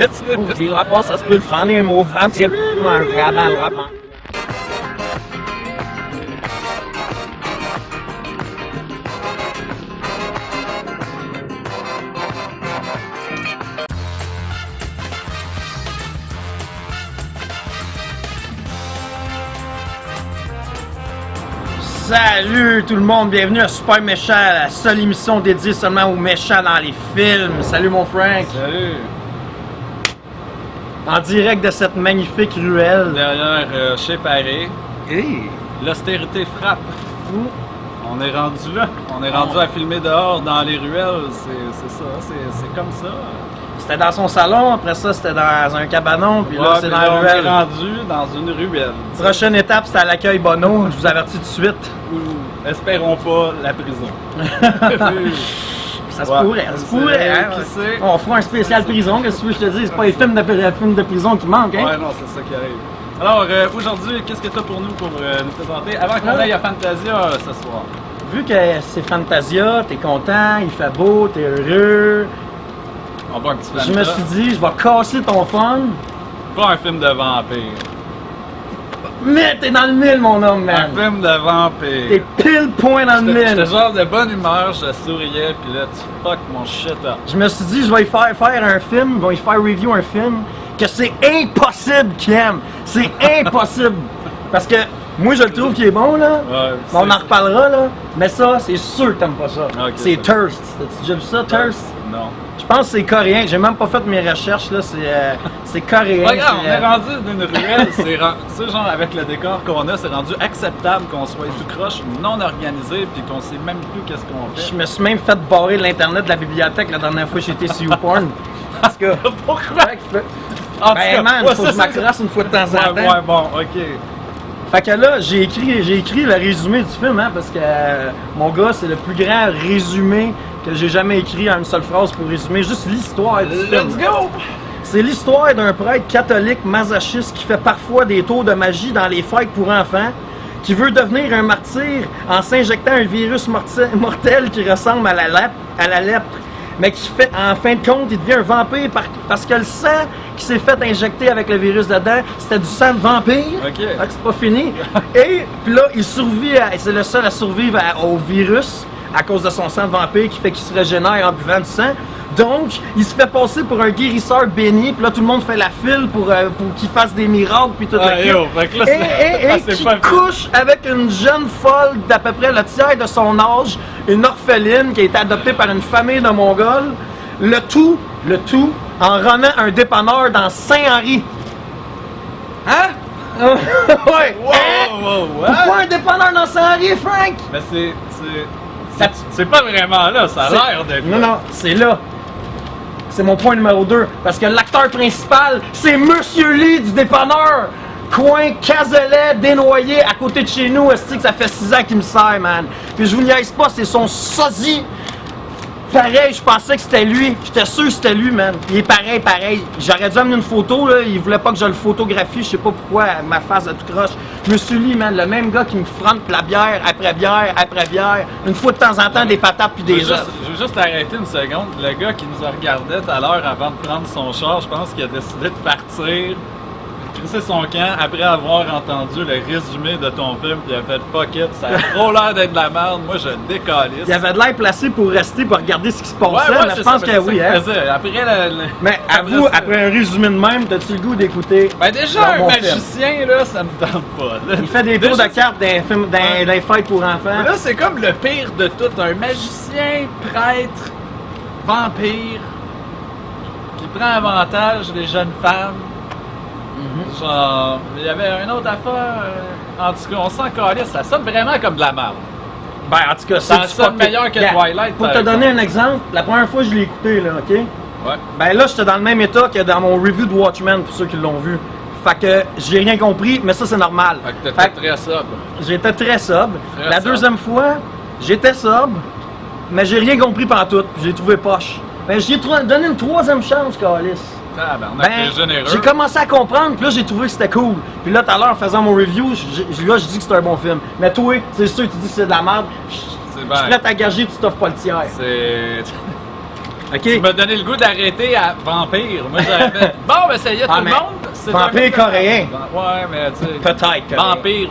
Tu vas pas, ça se peut le faire des mots femmes, c'est vraiment. Salut tout le monde, bienvenue à Super Méchant, la seule émission dédiée seulement aux méchants dans les films. Salut mon Frank. Salut. En direct de cette magnifique ruelle. Derrière chez Paris, Hey. l'austérité frappe. On est rendu là. On est rendu à filmer dehors dans les ruelles. C'est ça, c'est comme ça. C'était dans son salon, après ça c'était dans un cabanon, puis là Ouais, c'est puis dans là, la on est ruelle. rendu dans une ruelle. Prochaine étape c'était à l'accueil Bono, je vous avertis tout de suite. Ou, espérons pas la prison. Ça se Ouais, pourrait, ça se pourrait. Hein? qui sait? On fera un spécial prison, qu'est-ce que tu veux que je te dise? C'est pas les films de prison qui manquent, hein? Ouais, non, c'est ça qui arrive. Alors, aujourd'hui, qu'est-ce que tu as pour nous présenter avant qu'on aille à Fantasia ce soir? Vu que c'est Fantasia, t'es content, il fait beau, t'es heureux. On va un petit Je me suis dit, je vais casser ton fun. Pas un film de vampire. Mais t'es dans le mille, mon homme, Un man. film de vampire. T'es pile point dans le J'étais mille. genre de bonne humeur, je souriais, puis là, tu fuck mon shit up. Je me suis dit, je vais y faire un film, je vais y faire review un film que c'est impossible qu'il aime. C'est impossible. Parce que moi, je le trouve qu'il est bon, là. Ouais, On en reparlera, là. Mais ça, c'est sûr que t'aimes pas ça. Ok, c'est c'est Thirst. T'as-tu déjà vu ça, Thirst? Non. Je pense que c'est coréen. J'ai même pas fait mes recherches, là. C'est coréen. Regarde, on c'est, est rendu d'une ruelle, c'est genre avec le décor qu'on a, c'est rendu acceptable qu'on soit tout croche, non organisé, puis qu'on sait même plus qu'est-ce qu'on fait. Je me suis même fait barrer l'internet de la bibliothèque la dernière fois que j'étais sur YouPorn. Parce que. Pourquoi? En tout Ben cas, man, ouais, faut que je m'accroche une fois de temps en temps. Ouais, bon, ok. Fait que là, j'ai écrit le résumé du film, hein, parce que mon gars, c'est le plus grand résumé que j'ai jamais écrit en une seule phrase pour résumer juste l'histoire du film. Let's go! C'est l'histoire d'un prêtre catholique masochiste qui fait parfois des tours de magie dans les fêtes pour enfants, qui veut devenir un martyr en s'injectant un virus mortel qui ressemble à la lèpre, mais qui fait, en fin de compte, il devient un vampire parce que le sang qui s'est fait injecter avec le virus dedans, c'était du sang de vampire. Ok. Fait que c'est pas fini. Et puis là, il survit, c'est le seul à survivre au virus à cause de son sang de vampire qui fait qu'il se régénère en buvant du sang. Donc, il se fait passer pour un guérisseur béni, puis là, tout le monde fait la file pour qu'il fasse des miracles, puis tout le Yo, fait que là, et c'est qui pas couche avec une jeune folle d'à peu près le tiers de son âge, une orpheline qui a été adoptée par une famille de Mongols, le tout en renant un dépanneur dans Saint-Henri. Hein? Ouais! Wow, what? Pourquoi un dépanneur dans Saint-Henri, Frank? Mais c'est pas vraiment là, ça a l'air de... Non, c'est là. C'est mon point numéro 2. Parce que l'acteur principal, c'est Monsieur Lee du dépanneur. Coin Cazelet, dénoyé, à côté de chez nous. Est-ce que ça fait 6 ans qu'il me sert, man? Puis je vous niaise pas, c'est son sosie. Pareil, je pensais que c'était lui. J'étais sûr que c'était lui, man. Il est pareil. J'aurais dû amener une photo, là. Il voulait pas que je le photographie. Je sais pas pourquoi, ma face de tout croche. Monsieur Lee, man, le même gars qui me fronte la bière après bière après bière. Une fois de temps en temps, des patates puis des œufs. Je veux juste arrêter une seconde. Le gars qui nous a regardé tout à l'heure avant de prendre son char, je pense qu'il a décidé de partir, crisser son camp après avoir entendu le résumé de ton film, puis il a fait fuck it, ça a trop l'air d'être de la merde, moi je décalisse. Il avait de l'air placé pour rester, pour regarder ce qui se passait, mais je c'est pense ça, que c'est oui, ça hein. qu'il faisait. Après Mais avoue, après un résumé de même, t'as-tu le goût d'écouter? ben déjà, dans un mon magicien, là, ça me tente pas. Là. Il fait des tours de cartes dans les fêtes pour enfants. Là, c'est comme le pire de tout. Un magicien, prêtre, vampire, qui prend avantage des jeunes femmes. Genre, il y avait une autre affaire. En tout cas, on s'en calisse. Ça sonne vraiment comme de la merde. Ben, en tout cas, Ça du sonne fucking- meilleur que Regarde, Twilight, Pour par te donner un exemple. exemple, la première fois que je l'ai écouté, là, OK? Ouais. Ben là, j'étais dans le même état que dans mon review de Watchmen, pour ceux qui l'ont vu. Fait que j'ai rien compris, mais ça, c'est normal. Fait que t'étais très sobre. J'étais très sobre. Très La sobre. deuxième fois, j'étais sobre, mais j'ai rien compris pantoute, puis j'ai trouvé poche. Ben, j'ai donné une troisième chance, Calis. Tabarnak, t'es généreux. J'ai commencé à comprendre, puis là, j'ai trouvé que c'était cool. Puis là, tout à l'heure, en faisant mon review, là, je dis que c'est un bon film. Mais toi, c'est sûr que tu dis que c'est de la merde. C'est Je suis bien. prêt à gager que tu t'offres pas le tiers. C'est... OK? Tu m'as donné le goût d'arrêter à Vampire. Moi, j'avais fait, bon, ben ça y est, tout le mais monde. C'est Vampire un- coréen. Ouais, mais tu sais. Peut-être. Vampire.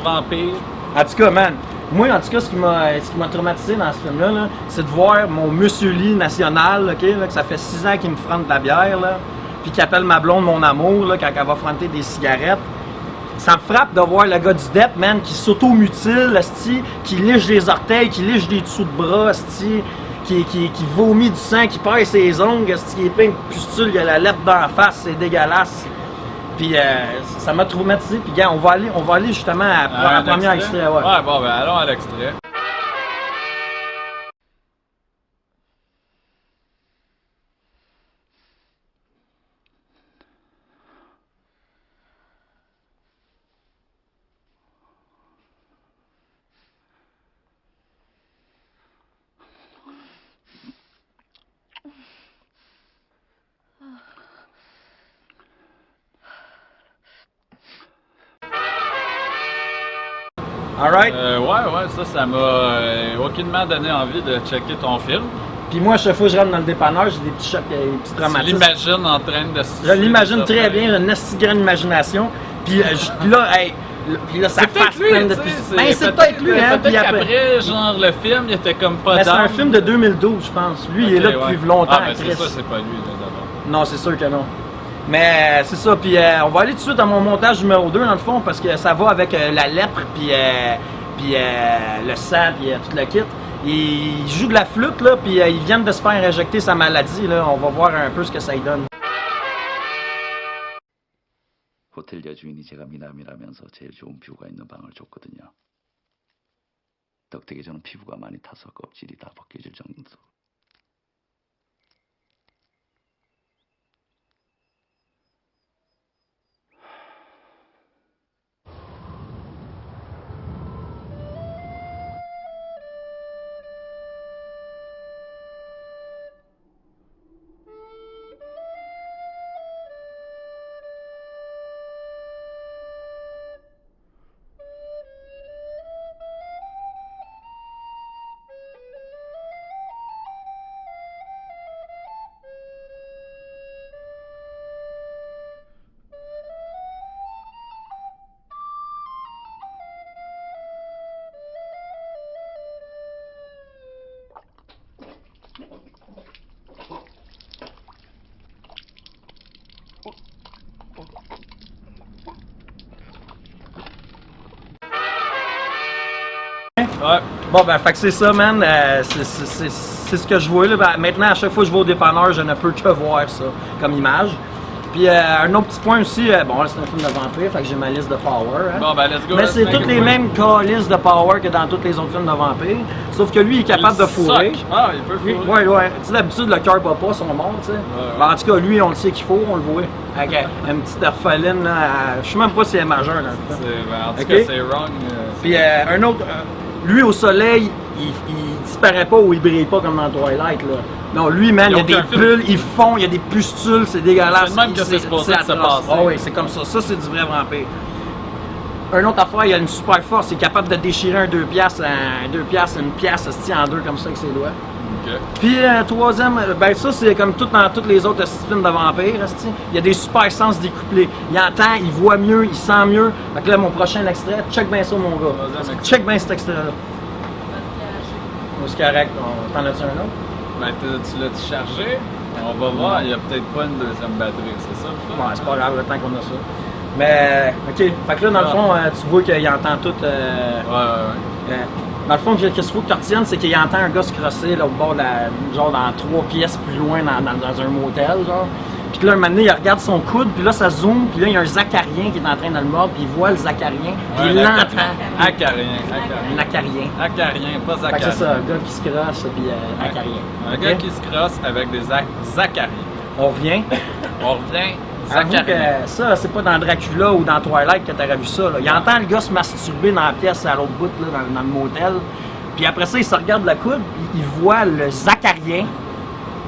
En tout cas, man, moi, en tout cas, ce qui m'a traumatisé dans ce film-là, là, c'est de voir mon Monsieur Lee national, OK, là, que ça fait 6 ans qu'il me fronte de la bière, là, puis qu'il appelle ma blonde mon amour, là, quand elle va fronter des cigarettes. Ça me frappe de voir le gars du DEP, man, qui s'auto-mutile, esti, qui liche les orteils, qui liche des dessous de bras, esti, qui vomit du sang, qui perd ses ongles, esti, qui est plein de pustules, il a la lettre d'en face, c'est dégueulasse. Puis ça m'a traumatisé. Puis gars, on va aller justement à la première extrait. Ouais. Ouais, bon, ben allons à l'extrait. Alright? Ouais, ça m'a aucunement donné envie de checker ton film. Puis moi, chaque fois que je rentre dans le dépanneur, j'ai des petits chocs, des petits Tu traumatismes. l'imagines en train de... Je l'imagine très bien, j'ai une assez grande imagination. Puis là, hey, puis là, ça C'est fasse peut-être plein lui, de tu sais, pustules. Ben, c'est peut-être lui, hein. Peut-être Puis qu'après, genre, le film, il était comme pas mais c'est un down. film de 2012, je pense. Lui, il est là depuis longtemps, Ah, ben c'est Chris. ça, c'est pas lui, là, d'abord. Non, c'est sûr que non. Mais c'est ça, puis on va aller tout de suite à mon montage numéro 2 dans le fond, parce que ça va avec la lèpre, puis le sang, puis tout le kit. Il joue de la flûte, là, puis ils viennent de se faire injecter sa maladie, là. On va voir un peu ce que ça y donne. 호텔 여주인이 제가 미남이라면서 제일 좋은 뷰가 있는 방을 줬거든요. 덕택에 저는 피부가 많이 타서 껍질이 다 벗겨질 정도. Ouais. Bon, ben, fait que c'est ça, man. C'est ce que je vois, là. Ben, maintenant, à chaque fois que je vais au dépanneur, je ne peux que voir ça comme image. Puis un autre petit point aussi, bon là c'est un film de vampire, fait que j'ai ma liste de power. Hein. Bon, ben, let's go. Mais let's c'est make toutes it les quick. mêmes calices de power que dans tous les autres films de vampires. Sauf que lui, il est capable de fourrer. Sock. Ah, il peut Oui, fourrer. ouais. Tu sais, d'habitude, le cœur bat pas, son mort, tu sais. Ben, en tout cas, lui, on le sait qu'il faut, on le voit. Avec une petite orpheline, là, je sais même pas si elle est majeure dans le film. Ben, en tout Ok. cas, c'est wrong. Puis un autre, lui au soleil, il disparaît pas ou il brille pas comme dans Twilight, là. Non, lui, man, il y a Il y a des aucun bulles, il fond, il y a des pustules, c'est dégueulasse. C'est le même que c'est supposé de se atroce. passer. Ah oui, c'est comme ça. Ça, c'est du vrai vampire. Un autre affaire, il a une super force, il est capable de déchirer un 2 piastres, une pièce, esti, en deux comme ça avec ses doigts. Ok. Puis troisième, ben ça c'est comme tout dans tous les autres films de vampires, esti. Il y a des super sens découplés. Il entend, il voit mieux, il sent mieux. Fait que là, mon prochain extrait, check bien ça mon gars. Troisième extrait. Check bien cet extrait-là. C'est correct, t'en as-tu un autre? Ben, tu l'as-tu chargé? On va voir, il n'y a peut-être pas une deuxième batterie, c'est ça? le Ouais, fun? c'est pas grave le temps qu'on a ça. Mais, ok. Fait que là, dans le fond, tu vois qu'il entend tout. Ouais. Dans le fond, qu'est-ce qu'il faut que tu retiennes, c'est qu'il entend un gars se crosser là, au bord de genre dans 3 pièces plus loin dans un motel, genre. Puis que là, un moment donné, il regarde son coude, puis là, ça zoome, puis là, il y a un Zacarien qui est en train de le mordre, puis il voit le Zacarien, puis il l'entend. Acarien. Un Acarien. Acarien, pas Fait que Zacarien. c'est ça, un gars qui se crosse, puis Acarien. Un Ok? gars qui se crosse avec des Zacariens. On revient. On revient, Avoue Zacarien. que ça, c'est pas dans Dracula ou dans Twilight que t'aurais vu ça. Là. Il entend le gars se masturber dans la pièce à l'autre bout, là, dans le motel. Puis après ça, il se regarde le coude, puis il voit le Zacarien.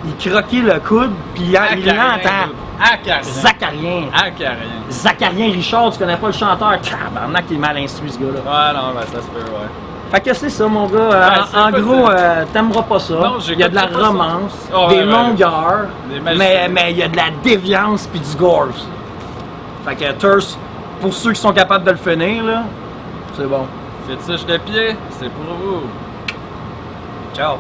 Il croquait le coude, puis il l'entend. Acarien. Zacarien. Acarien. Zacarien Richard, tu connais pas le chanteur? Tabarnak, il est mal instruit, ce gars-là. Ouais, non, ben ça se peut, ouais. Fait que c'est ça, mon gars. c'est En pas gros, ça. t'aimeras pas ça. Non, Il y a de la j'écouterai pas ça. romance, Oh, des ouais, ouais. longueurs, Des magiciens. mais il y a de la déviance puis du gore aussi. Fait que Thirst, pour ceux qui sont capables de le finir, là, c'est bon. Fétiche de pied, c'est pour vous. Ciao.